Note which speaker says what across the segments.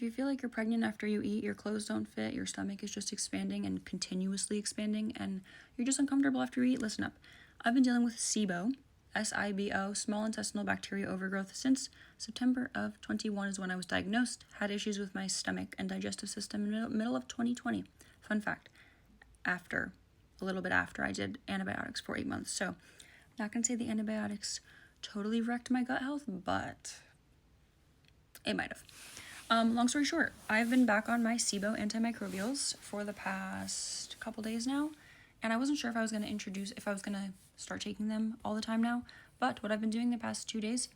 Speaker 1: If you feel like you're pregnant after you eat, your clothes don't fit, your stomach is just expanding and continuously expanding, and you're just uncomfortable after you eat, listen up. I've been dealing with SIBO, SIBO, small intestinal bacterial overgrowth, since September of 21 is when I was diagnosed. Had issues with my stomach and digestive system in the middle of 2020. Fun fact, a little bit after I did antibiotics for 8 months. So, not going to say the antibiotics totally wrecked my gut health, but it might have. Long story short, I've been back on my SIBO antimicrobials for the past couple days now, and I wasn't sure if I was going to start taking them all the time now, but what I've been doing the past 2 days,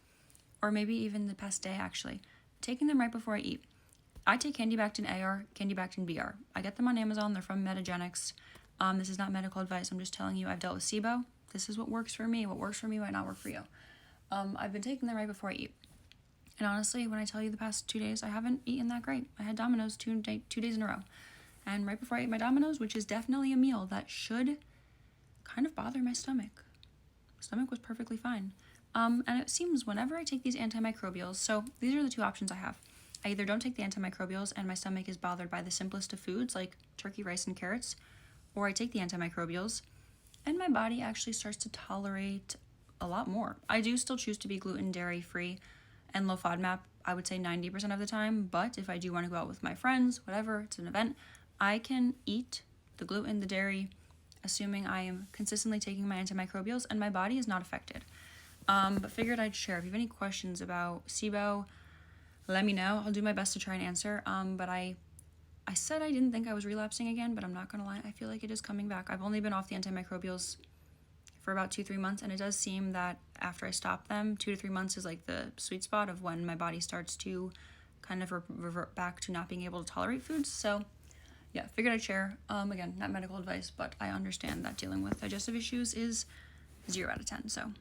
Speaker 1: or maybe even the past day actually, taking them right before I eat. I take Candibactin AR, Candibactin BR. I get them on Amazon. They're from Metagenics. This is not medical advice. I'm just telling you I've dealt with SIBO. This is what works for me. What works for me might not work for you. I've been taking them right before I eat. And honestly, when I tell you the past 2 days, I haven't eaten that great. I had Domino's two days in a row. And right before I ate my Domino's, which is definitely a meal that should kind of bother my stomach. My stomach was perfectly fine. And it seems whenever I take these antimicrobials, so these are the two options I have. I either don't take the antimicrobials and my stomach is bothered by the simplest of foods like turkey, rice, and carrots, or I take the antimicrobials and my body actually starts to tolerate a lot more. I do still choose to be gluten, dairy free, and low FODMAP, I would say 90% of the time, but if I do want to go out with my friends, whatever, it's an event, I can eat the gluten, the dairy, assuming I am consistently taking my antimicrobials and my body is not affected. But figured I'd share. If you have any questions about SIBO, let me know. I'll do my best to try and answer. But I said I didn't think I was relapsing again, but I'm not gonna lie, I feel like it is coming back. I've only been off the antimicrobials for about 2-3 months, and it does seem that after I stop them, 2 to 3 months is like the sweet spot of when my body starts to kind of revert back to not being able to tolerate foods. So yeah, figured I'd share. Again, not medical advice, but I understand that dealing with digestive issues is 0 out of 10, so